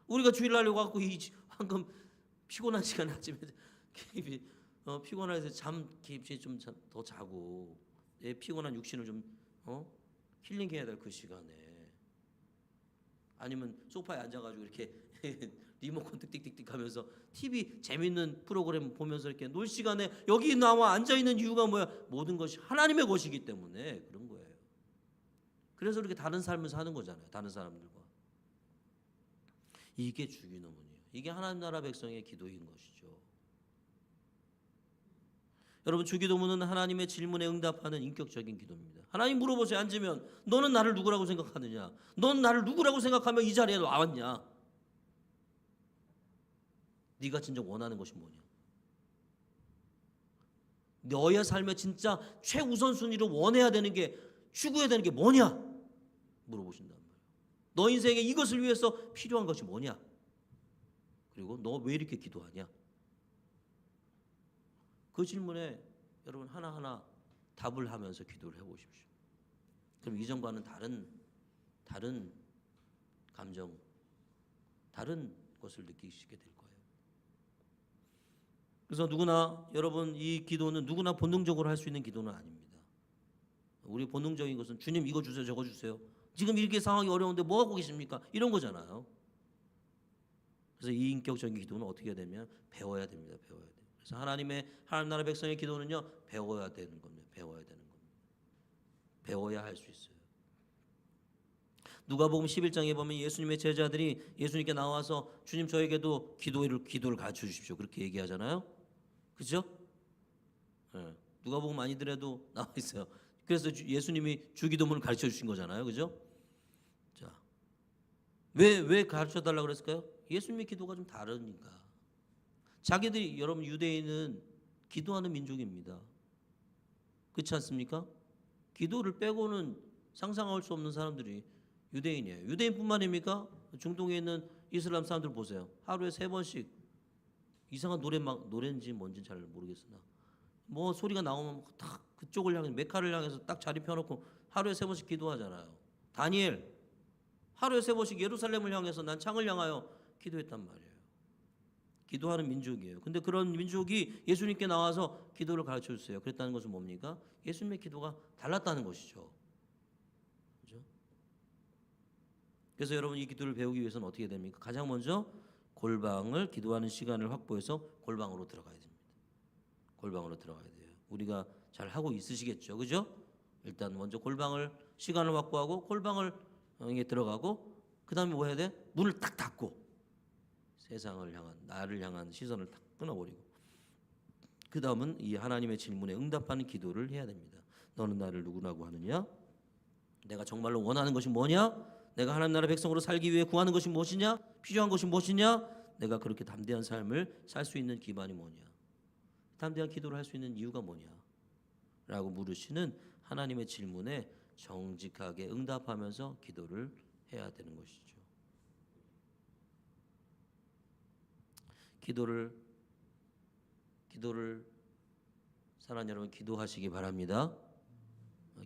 A: 우리가 주일날 와갖고 이 방금 피곤한 시간에 아침에 피곤해서 잠 깊이 좀 더 자고 내 피곤한 육신을 좀 힐링해야 될 그 시간에 아니면 소파에 앉아가지고 이렇게 리모컨 띡띡띡띡 하면서 TV 재밌는 프로그램 보면서 이렇게 놀 시간에 여기 나와 앉아 있는 이유가 뭐야? 모든 것이 하나님의 것이기 때문에 그런 거예요. 그래서 이렇게 다른 삶을 사는 거잖아요. 다른 사람들과. 이게 주기도문이에요. 이게 하나님 나라 백성의 기도인 것이죠. 여러분 주기도문은 하나님의 질문에 응답하는 인격적인 기도입니다. 하나님 물어보세요. 앉으면 너는 나를 누구라고 생각하느냐? 넌 나를 누구라고 생각하면 이 자리에 나왔냐? 네가 진정 원하는 것이 뭐냐? 너의 삶에 진짜 최우선순위로 원해야 되는 게 추구해야 되는 게 뭐냐? 물어보신단 말이에요. 너 인생에 이것을 위해서 필요한 것이 뭐냐? 그리고 너 왜 이렇게 기도하냐? 그 질문에 여러분 하나하나 답을 하면서 기도를 해보십시오. 그럼 이전과는 다른 감정, 다른 것을 느끼시게 될 거예요. 그래서 누구나 여러분 이 기도는 누구나 본능적으로 할 수 있는 기도는 아닙니다. 우리 본능적인 것은 주님 이거 주세요 저거 주세요. 지금 이렇게 상황이 어려운데 뭐 하고 계십니까? 이런 거잖아요. 그래서 이 인격적인 기도는 어떻게 해야 되면 배워야 됩니다. 배워야 돼요. 그래서 하나님 나라 백성의 기도는요 배워야 되는 겁니다. 배워야 되는 겁니다. 배워야 할 수 있어요. 누가복음 11장에 보면 예수님의 제자들이 예수님께 나와서 주님 저에게도 기도를 가르쳐 주십시오. 그렇게 얘기하잖아요. 그죠? 네. 누가복음 아니더라도 나와 있어요. 그래서 예수님이 주기도문을 가르쳐 주신 거잖아요. 그죠? 자, 왜 가르쳐 달라고 그랬을까요? 예수님의 기도가 좀 다르니까. 자기들이 여러분 유대인은 기도하는 민족입니다. 그렇지 않습니까? 기도를 빼고는 상상할 수 없는 사람들이 유대인이에요. 유대인뿐만입니까? 중동에 있는 이슬람 사람들 보세요. 하루에 3번씩 이상한 노래인지 뭔지 잘 모르겠으나 뭐 소리가 나오면 딱 그쪽을 향해 메카를 향해서 딱 자리 펴놓고 하루에 3번씩 기도하잖아요. 다니엘 하루에 3번씩 예루살렘을 향해서 난 창을 향하여 기도했단 말이에요. 기도하는 민족이에요. 근데 그런 민족이 예수님께 나와서 기도를 가르쳐 주세요. 그랬다는 것은 뭡니까? 예수님의 기도가 달랐다는 것이죠. 그렇죠? 그래서 여러분 이 기도를 배우기 위해서는 어떻게 됩니까? 가장 먼저 골방을 기도하는 시간을 확보해서 골방으로 들어가야 됩니다. 골방으로 들어가야 돼요. 우리가 잘 하고 있으시겠죠, 그죠? 일단 먼저 골방을 시간을 확보하고 골방을 들어가고 그 다음에 뭐 해야 돼? 문을 딱 닫고 세상을 향한 나를 향한 시선을 딱 끊어버리고 그 다음은 이 하나님의 질문에 응답하는 기도를 해야 됩니다. 너는 나를 누구라고 하느냐? 내가 정말로 원하는 것이 뭐냐? 내가 하나님 나라 백성으로 살기 위해 구하는 것이 무엇이냐? 필요한 것이 무엇이냐? 내가 그렇게 담대한 삶을 살 수 있는 기반이 뭐냐? 담대한 기도를 할 수 있는 이유가 뭐냐? 라고 물으시는 하나님의 질문에 정직하게 응답하면서 기도를 해야 되는 것이죠. 기도를 사랑하는 여러분 기도하시기 바랍니다.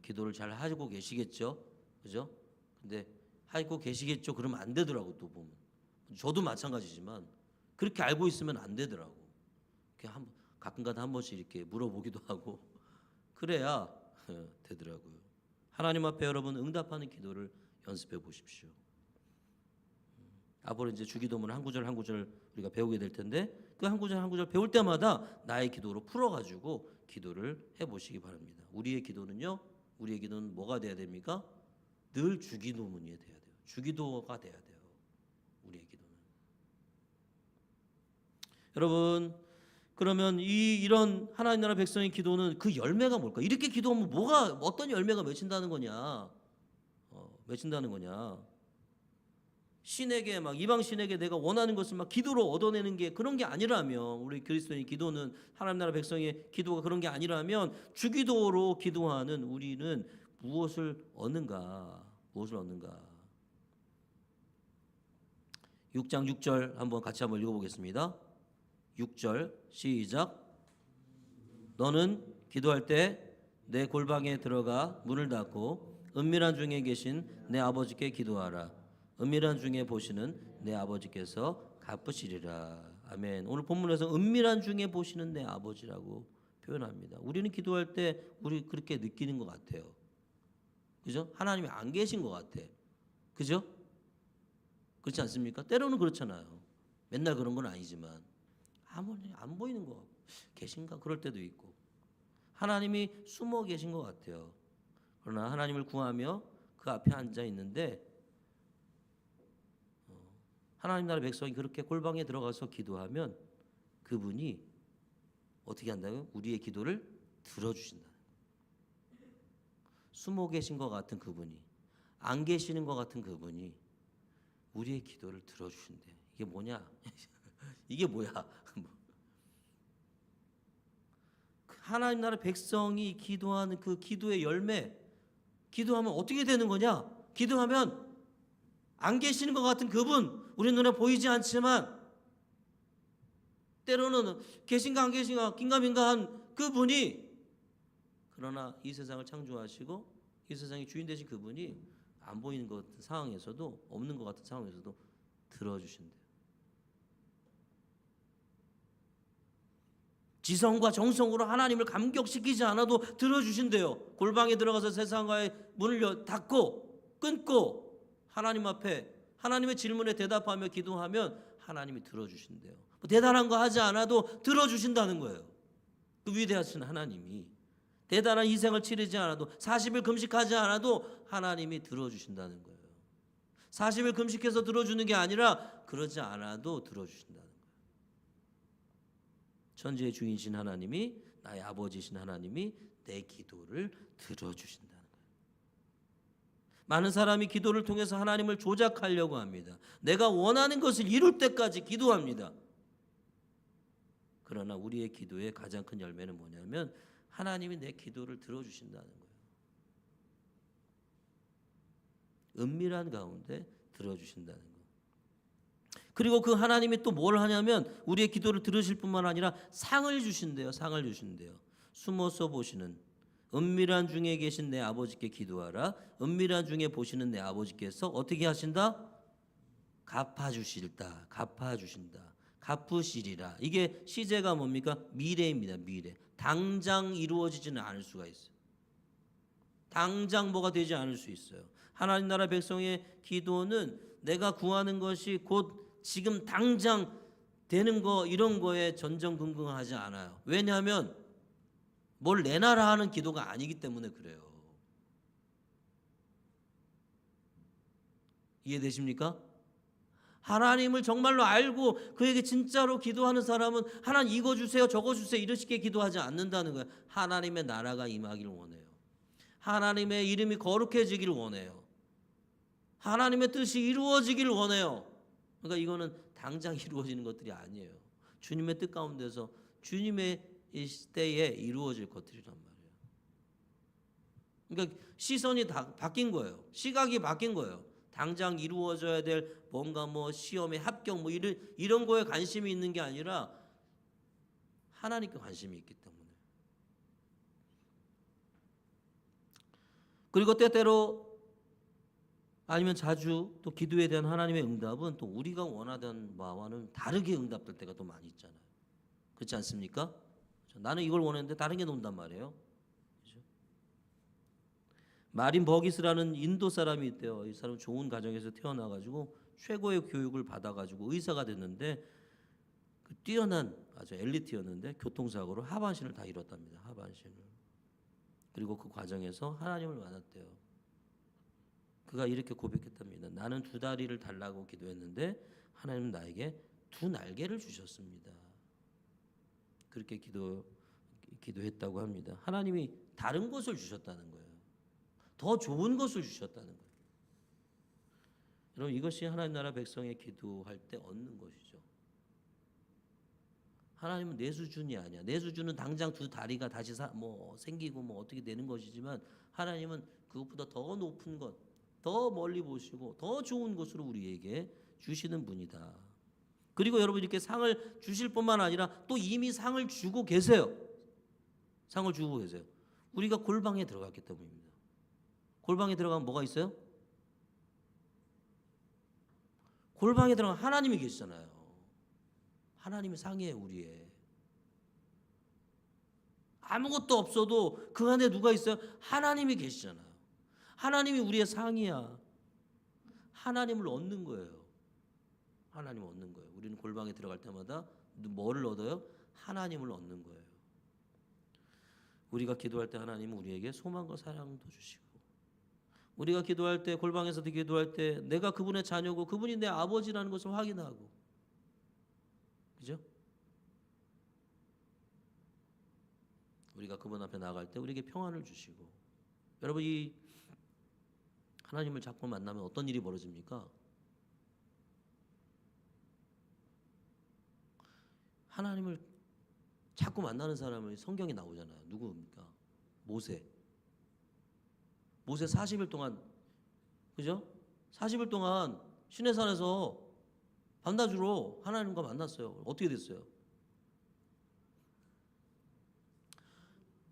A: 기도를 잘 하고 계시겠죠? 그죠? 근데 하고 계시겠죠? 그러면 안 되더라고 또 보면. 저도 마찬가지지만 그렇게 알고 있으면 안 되더라고. 가끔가다 한 번씩 이렇게 물어보기도 하고 그래야 되더라고요. 하나님 앞에 여러분 응답하는 기도를 연습해 보십시오. 앞으로 이제 주기도문 한 구절 한 구절 우리가 배우게 될 텐데 그 한 구절 한 구절 배울 때마다 나의 기도로 풀어가지고 기도를 해보시기 바랍니다. 우리의 기도는 뭐가 돼야 됩니까? 늘 주기도문이 돼야 돼요. 주기도가 돼야 돼요. 우리의 기도는. 여러분, 그러면 이런 하나님 나라 백성의 기도는 그 열매가 뭘까? 이렇게 기도하면 어떤 열매가 맺힌다는 거냐? 맺힌다는 거냐? 신에게 막 이방 신에게 내가 원하는 것을 막 기도로 얻어내는 게 그런 게 아니라면, 우리 그리스도인의 기도는, 하나님 나라 백성의 기도가 그런 게 아니라면 주기도로 기도하는 우리는 무엇을 얻는가? 무엇을 얻는가? 6장 6절 한번 같이 한번 읽어보겠습니다. 6절 시작. 너는 기도할 때 내 골방에 들어가 문을 닫고 은밀한 중에 계신 내 아버지께 기도하라. 은밀한 중에 보시는 내 아버지께서 갚으시리라. 아멘. 오늘 본문에서 은밀한 중에 보시는 내 아버지라고 표현합니다. 우리는 기도할 때 우리 그렇게 느끼는 것 같아요. 그죠? 하나님이 안 계신 것 같아. 그죠? 그렇지 않습니까? 때로는 그렇잖아요. 맨날 그런 건 아니지만 아무리 안 보이는 것 같고 계신가? 그럴 때도 있고 하나님이 숨어 계신 것 같아요. 그러나 하나님을 구하며 그 앞에 앉아 있는데 하나님 나라 백성이 그렇게 골방에 들어가서 기도하면 그분이 어떻게 한다고요? 우리의 기도를 들어주신다. 숨어 계신 것 같은 그분이, 안 계시는 것 같은 그분이 우리의 기도를 들어주신대. 이게 뭐냐? 이게 뭐야? 하나님 나라 백성이 기도하는 그 기도의 열매, 기도하면 어떻게 되는 거냐? 기도하면 안 계시는 것 같은 그분, 우리 눈에 보이지 않지만 때로는 계신가 안 계신가 긴가민가한 그분이, 그러나 이 세상을 창조하시고 이 세상의 주인 되신 그분이 안 보이는 것 같은 상황에서도, 없는 것 같은 상황에서도 들어주신대요. 지성과 정성으로 하나님을 감격시키지 않아도 들어주신대요. 골방에 들어가서 세상과의 문을 닫고 끊고 하나님 앞에 하나님의 질문에 대답하며 기도하면 하나님이 들어주신대요. 뭐 대단한 거 하지 않아도 들어주신다는 거예요. 그 위대하신 하나님이 대단한 희생을 치르지 않아도, 40일 금식하지 않아도 하나님이 들어주신다는 거예요. 40일 금식해서 들어주는 게 아니라 그러지 않아도 들어주신다는 거예요. 천지의 주인이신 하나님이, 나의 아버지신 하나님이 내 기도를 들어주신다는 거예요. 많은 사람이 기도를 통해서 하나님을 조작하려고 합니다. 내가 원하는 것을 이룰 때까지 기도합니다. 그러나 우리의 기도의 가장 큰 열매는 뭐냐면 하나님이 내 기도를 들어주신다는 거예요. 은밀한 가운데 들어주신다는 거예요. 그리고 그 하나님이 또 뭘 하냐면 우리의 기도를 들으실 뿐만 아니라 상을 주신대요. 상을 주신대요. 숨어서 보시는, 은밀한 중에 계신 내 아버지께 기도하라. 은밀한 중에 보시는 내 아버지께서 어떻게 하신다? 갚아주실다. 갚아주신다. 갚으시리라. 이게 시제가 뭡니까? 미래입니다. 미래. 당장 이루어지지는 않을 수가 있어요. 당장 뭐가 되지 않을 수 있어요. 하나님 나라 백성의 기도는 내가 구하는 것이 곧 지금 당장 되는 거, 이런 거에 전전긍긍하지 않아요. 왜냐하면 뭘 내놔라 하는 기도가 아니기 때문에 그래요. 이해되십니까? 하나님을 정말로 알고 그에게 진짜로 기도하는 사람은 하나님 이거 주세요 저거 주세요 이렇게 기도하지 않는다는 거예요. 하나님의 나라가 임하기를 원해요. 하나님의 이름이 거룩해지기를 원해요. 하나님의 뜻이 이루어지기를 원해요. 그러니까 이거는 당장 이루어지는 것들이 아니에요. 주님의 뜻 가운데서 주님의 때에 이루어질 것들이란 말이에요. 그러니까 시선이 다 바뀐 거예요. 시각이 바뀐 거예요. 당장 이루어져야 될 뭔가 뭐 시험에 합격 뭐 이런 거에 관심이 있는 게 아니라 하나님께 관심이 있기 때문에. 그리고 때때로 아니면 자주 또 기도에 대한 하나님의 응답은 또 우리가 원하던 바와는 다르게 응답될 때가 또 많이 있잖아요. 그렇지 않습니까? 나는 이걸 원했는데 다른 게 논단 말이에요. 그렇죠? 마린 버기스라는 인도 사람이 있대요. 이 사람은 좋은 가정에서 태어나가지고 최고의 교육을 받아가지고 의사가 됐는데 그 뛰어난 아주 엘리트였는데 교통사고로 하반신을 다 잃었답니다. 하반신을. 그리고 그 과정에서 하나님을 만났대요. 그가 이렇게 고백했답니다. 나는 2다리를 달라고 기도했는데 하나님은 나에게 2날개를 주셨습니다. 그렇게 기도했다고 합니다. 하나님이 다른 것을 주셨다는 거예요. 더 좋은 것을 주셨다는 거예요. 여러분 이것이 하나님 나라 백성의 기도할 때 얻는 것이죠. 하나님은 내 수준이 아니야. 내 수준은 당장 두 다리가 다시 생기고 어떻게 되는 것이지만 하나님은 그것보다 더 높은 것, 더 멀리 보시고 더 좋은 것으로 우리에게 주시는 분이다. 그리고 여러분 이렇게 상을 주실 뿐만 아니라 또 이미 상을 주고 계세요. 상을 주고 계세요. 우리가 골방에 들어갔기 때문입니다. 골방에 들어가면 뭐가 있어요? 골방에 들어가면 하나님이 계시잖아요. 하나님이 상이에요, 우리의. 아무것도 없어도 그 안에 누가 있어요? 하나님이 계시잖아요. 하나님이 우리의 상이야. 하나님을 얻는 거예요. 하나님을 얻는 거예요. 우리는 골방에 들어갈 때마다 뭐를 얻어요? 하나님을 얻는 거예요. 우리가 기도할 때 하나님은 우리에게 소망과 사랑도 주시고, 우리가 기도할 때, 골방에서도 기도할 때 내가 그분의 자녀고 그분이 내 아버지라는 것을 확인하고, 그죠? 우리가 그분 앞에 나갈 때 우리에게 평안을 주시고, 여러분 이 하나님을 자꾸 만나면 어떤 일이 벌어집니까? 하나님을 자꾸 만나는 사람을 성경에 나오잖아요. 누구입니까? 모세 40일 동안, 그죠? 40일 동안 시내산에서 밤낮으로 하나님과 만났어요. 어떻게 됐어요?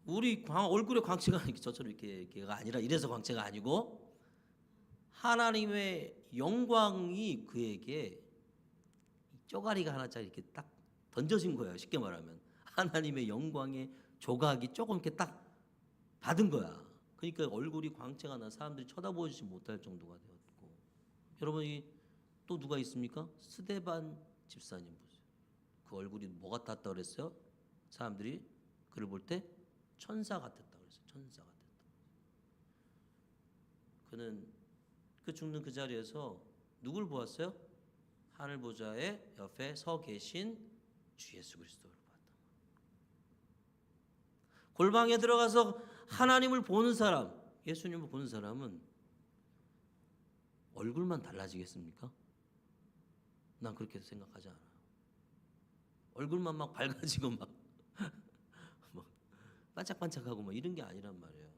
A: 우리 얼굴에 광채가 저처럼 이렇게가 아니라 이래서 광채가 아니고 하나님의 영광이 그에게 쪼가리가 하나짜리 이렇게 딱 던져진 거예요. 쉽게 말하면 하나님의 영광의 조각이 조금 이렇게 딱 받은 거야. 그러니까 얼굴이 광채가 나 사람들이 쳐다보지 못할 정도가 되었고, 여러분이 또 누가 있습니까? 스데반 집사님 보세요. 그 얼굴이 뭐 같았다 그랬어요? 사람들이 그를 볼 때 천사 같았다 그랬어요. 천사 같았다. 그는 그 죽는 그 자리에서 누굴 보았어요? 하늘 보좌의 옆에 서 계신 주 예수 그리스도를 봤다. 골방에 들어가서 하나님을 보는 사람, 예수님을 보는 사람은 얼굴만 달라지겠습니까? 난 그렇게 생각하지 않아요. 얼굴만 막 밝아지고 막 반짝반짝하고 이런 게 아니란 말이에요.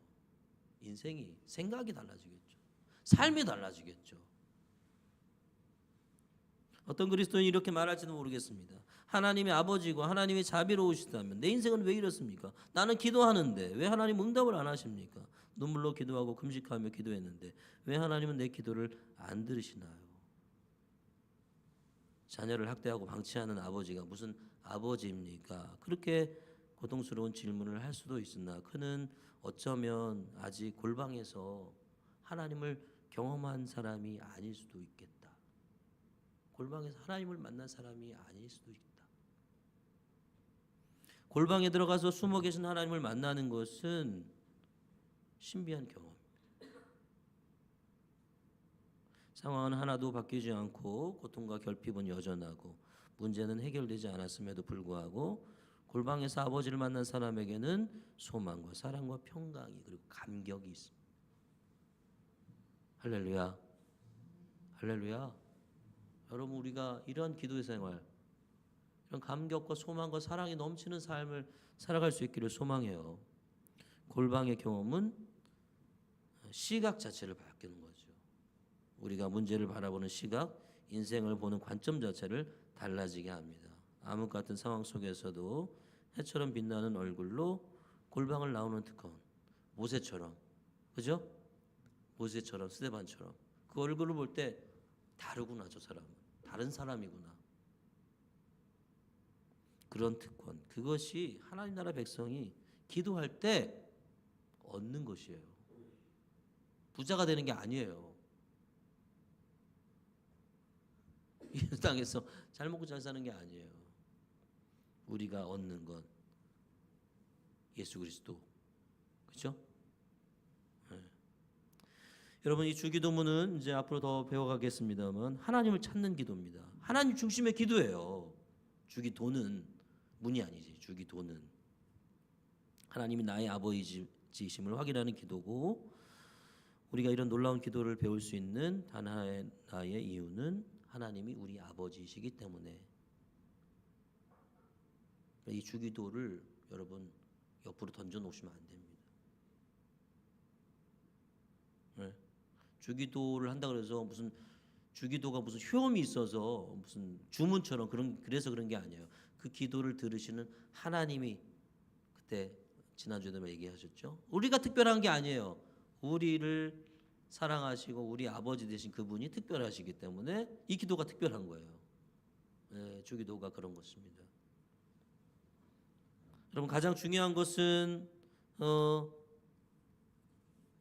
A: 인생이, 생각이 달라지겠죠. 삶이 달라지겠죠. 어떤 그리스도인이 이렇게 말할지도 모르겠습니다. 하나님의 아버지고 하나님의 자비로우시다면 내 인생은 왜 이렇습니까? 나는 기도하는데 왜 하나님 응답을 안 하십니까? 눈물로 기도하고 금식하며 기도했는데 왜 하나님은 내 기도를 안 들으시나요? 자녀를 학대하고 방치하는 아버지가 무슨 아버지입니까? 그렇게 고통스러운 질문을 할 수도 있으나 그는 어쩌면 아직 골방에서 하나님을 경험한 사람이 아닐 수도 있겠다. 골방에서 하나님을 만난 사람이 아닐 수도 있다. 골방에 들어가서 숨어 계신 하나님을 만나는 것은 신비한 경험입니다. 상황은 하나도 바뀌지 않고 고통과 결핍은 여전하고 문제는 해결되지 않았음에도 불구하고 골방에서 아버지를 만난 사람에게는 소망과 사랑과 평강이 그리고 감격이 있습니다. 할렐루야. 할렐루야. 여러분 우리가 이런 기도의 생활, 이런 감격과 소망과 사랑이 넘치는 삶을 살아갈 수 있기를 소망해요. 골방의 경험은 시각 자체를 바뀌는 거죠. 우리가 문제를 바라보는 시각, 인생을 보는 관점 자체를 달라지게 합니다. 암흑 같은 상황 속에서도 해처럼 빛나는 얼굴로 골방을 나오는 특권, 모세처럼, 그죠? 모세처럼, 스데반처럼 그 얼굴을 볼 때 다르구나, 저 사람은 다른 사람이구나. 그런 특권, 그것이 하나님 나라 백성이 기도할 때 얻는 것이에요. 부자가 되는 게 아니에요. 이 땅에서 잘 먹고 잘 사는 게 아니에요. 우리가 얻는 건 예수 그리스도, 그렇죠? 네. 여러분 이 주기도문은 이제 앞으로 더 배워가겠습니다만 하나님을 찾는 기도입니다. 하나님 중심의 기도예요. 주기도는 문이 아니지. 주기도는 하나님이 나의 아버지이심을 확인하는 기도고, 우리가 이런 놀라운 기도를 배울 수 있는 단 하나의 이유는 하나님이 우리 아버지이시기 때문에. 이 주기도를 여러분 옆으로 던져 놓으시면 안 됩니다. 네. 주기도를 한다 그래서 무슨 주기도가 무슨 효험이 있어서 무슨 주문처럼 그래서 그런 게 아니에요. 그 기도를 들으시는 하나님이, 그때 지난주에도 얘기하셨죠. 우리가 특별한 게 아니에요. 우리를 사랑하시고 우리 아버지 되신 그분이 특별하시기 때문에 이 기도가 특별한 거예요. 네, 주기도가 그런 것입니다. 여러분, 가장 중요한 것은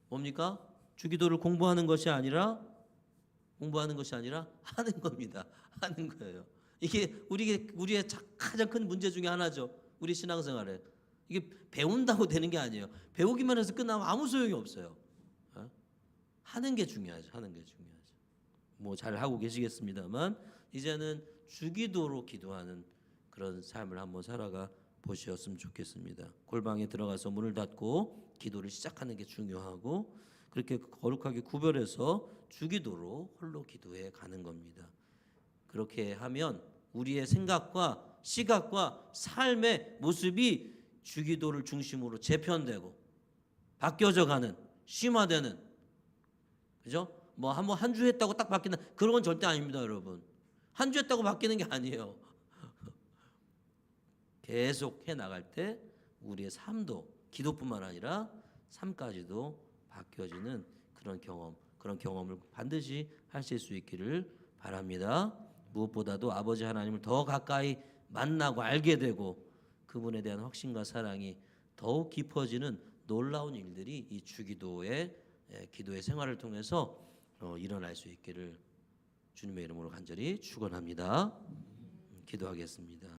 A: 뭡니까? 주기도를 공부하는 것이 아니라 하는 겁니다. 하는 거예요. 이게 우리의 가장 큰 문제 중에 하나죠. 우리 신앙생활에 이게 배운다고 되는 게 아니에요. 배우기만 해서 끝나면 아무 소용이 없어요. 하는 게 중요하죠. 하는 게 중요하죠. 뭐 잘 하고 계시겠습니다만 이제는 주기도로 기도하는 그런 삶을 한번 살아가 보셨으면 좋겠습니다. 골방에 들어가서 문을 닫고 기도를 시작하는 게 중요하고, 그렇게 거룩하게 구별해서 주기도로 홀로 기도해 가는 겁니다. 그렇게 하면 우리의 생각과 시각과 삶의 모습이 주기도를 중심으로 재편되고 바뀌어져 가는, 심화되는, 그죠? 뭐 한 주 했다고 딱 바뀌는 그런 건 절대 아닙니다, 여러분. 한 주 했다고 바뀌는 게 아니에요. 계속 해 나갈 때 우리의 삶도 기도뿐만 아니라 삶까지도 바뀌어지는 그런 경험을 반드시 하실 수 있기를 바랍니다. 무엇보다도 아버지 하나님을 더 가까이 만나고 알게 되고 그분에 대한 확신과 사랑이 더욱 깊어지는 놀라운 일들이 이 주기도의 기도의 생활을 통해서 일어날 수 있기를 주님의 이름으로 간절히 축원합니다. 기도하겠습니다.